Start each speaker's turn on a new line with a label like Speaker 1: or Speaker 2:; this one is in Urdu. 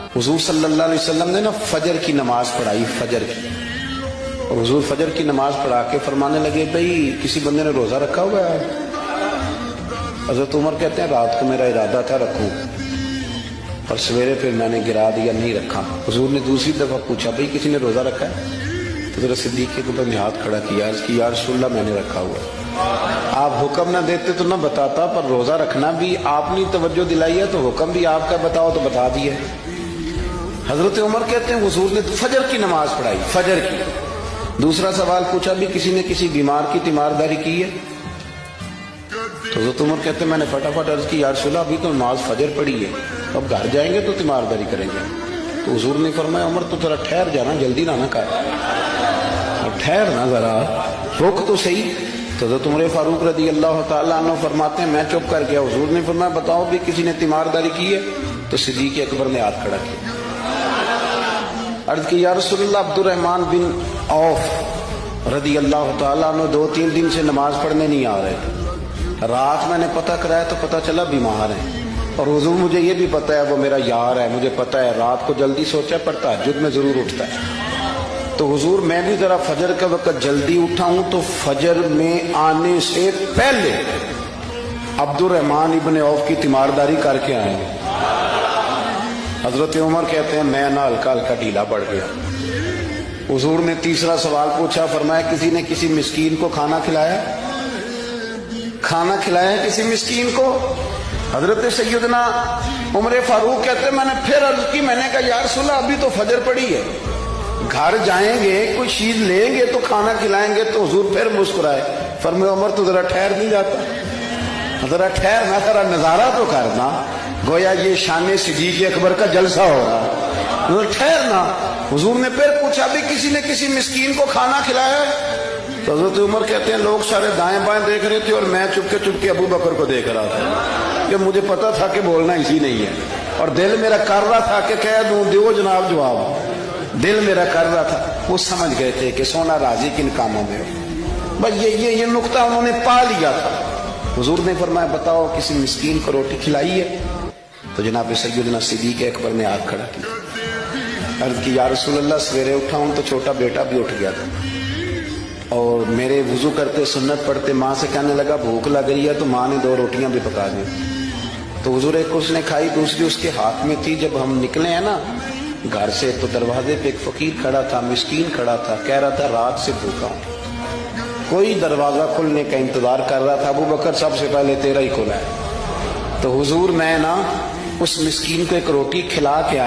Speaker 1: حضور صلی اللہ علیہ وسلم نے نا فجر کی نماز پڑھائی، فجر کی، اور حضور فجر کی نماز پڑھا کے فرمانے لگے بھئی کسی بندے نے روزہ رکھا ہوا ہے؟ حضرت عمر کہتے ہیں رات کو میرا ارادہ تھا رکھوں، اور سویرے پھر میں نے گرا دیا نہیں رکھا۔ حضور نے دوسری دفعہ پوچھا بھئی کسی نے روزہ رکھا ہے؟ تو حضرت صدیق کے اوپر ہاتھ کھڑا کیا، عرض کی یا رسول اللہ میں نے رکھا ہوا ہے۔ آپ حکم نہ دیتے تو نہ بتاتا، پر روزہ رکھنا بھی آپ نے توجہ دلائی ہے تو حکم بھی آپ کا بتاؤ تو بتا دیا۔ حضرت عمر کہتے ہیں حضور نے فجر کی نماز پڑھائی، فجر کی۔ دوسرا سوال پوچھا بھی کسی نے کسی بیمار کی تیمارداری کی ہے؟ تو حضرت عمر کہتے ہیں میں نے فٹافٹ عرض کی یا رسول اللہ ابھی تو نماز فجر پڑھی ہے، اب گھر جائیں گے تو تیمارداری کریں گے۔ تو حضور نے فرمایا عمر تو ذرا ٹھہر جانا، جلدی نہ کر، ٹھہر نا ذرا، رک تو صحیح۔ تو حضرت عمر فاروق رضی اللہ تعالیٰ عنہ فرماتے ہیں میں چپ کر گیا۔ حضور نے فرمایا بتاؤ بھی کسی نے تیمارداری کی ہے؟ تو صدیق اکبر نے ہاتھ کھڑا کیا، عرض کی یا رسول اللہ عبد الرحمن بن عوف رضی اللہ تعالیٰ عنہ 2-3 دن سے نماز پڑھنے نہیں آ رہے تھے، رات میں نے پتہ کرایا تو پتہ چلا بیمار ہیں، اور حضور مجھے یہ بھی پتہ ہے وہ میرا یار ہے، مجھے پتہ ہے رات کو جلدی سوچا پر تہجد میں ضرور اٹھتا ہے۔ تو حضور میں بھی ذرا فجر کا وقت جلدی اٹھا ہوں تو فجر میں آنے سے پہلے عبد الرحمن ابن عوف کی تیمارداری کر کے آئے ہیں۔ حضرت عمر کہتے ہیں میں نہ ہلکا ہلکا ڈھیلا پڑ گیا۔ حضور نے تیسرا سوال پوچھا، فرمایا کسی نے کسی مسکین کو کھانا کھلایا؟ کھانا کھلایا کسی مسکین کو؟ حضرت سیدنا عمر فاروق کہتے ہیں میں نے پھر عرض کی، میں نے کہا یا رسول اللہ ابھی تو فجر پڑی ہے، گھر جائیں گے کوئی چیز لیں گے تو کھانا کھلائیں گے۔ تو حضور پھر مسکرائے، فرمایا عمر تو ذرا ٹھہر نہیں جاتا، ذرا ٹھہر نہ، ذرا نظارہ تو کرنا، گویا یہ شان صدیق اکبر کا جلسہ ہو رہا، ذرا ٹھہرنا۔ حضور نے پھر پوچھا بھی کسی نے کسی مسکین کو کھانا کھلایا؟ تو حضرت عمر کہتے ہیں لوگ سارے دائیں بائیں دیکھ رہے تھے اور میں چپ کے ابو بکر کو دیکھ رہا تھا، کہ مجھے پتا تھا کہ بولنا اسی نہیں ہے، اور دل میرا کر رہا تھا کہ کہہ دوں دیو جناب جواب، دل میرا کر رہا تھا۔ وہ سمجھ گئے تھے کہ سونا راضی کن کاموں میں ہو، بس یہ نقطہ انہوں نے پا لیا تھا۔ حضور نے فرمایا بتاؤ کسی مسکین کو روٹی کھلائی ہے؟ تو جناب سیدنا صدیق اکبر نے ہاتھ کھڑا کیا، عرض کی یا رسول اللہ سویرے اٹھا ہوں تو چھوٹا بیٹا بھی اٹھ گیا تھا، اور میرے وضو کرتے سنت پڑھتے ماں سے کہنے لگا بھوک لگ رہی ہے، تو ماں نے 2 روٹیاں بھی پکا دی، تو حضور ایک اس نے کھائی دوسری اس کے ہاتھ میں تھی۔ جب ہم نکلے ہیں نا گھر سے تو دروازے پہ ایک فقیر کھڑا تھا، مسکین کھڑا تھا، کہہ رہا تھا رات سے بھوکا ہوں، کوئی دروازہ کھلنے کا انتظار کر رہا تھا، ابو بکر سب سے پہلے تیرا ہی کھلا ہے۔ تو حضور میں نا اس مسکین کو ایک روٹی کھلا کے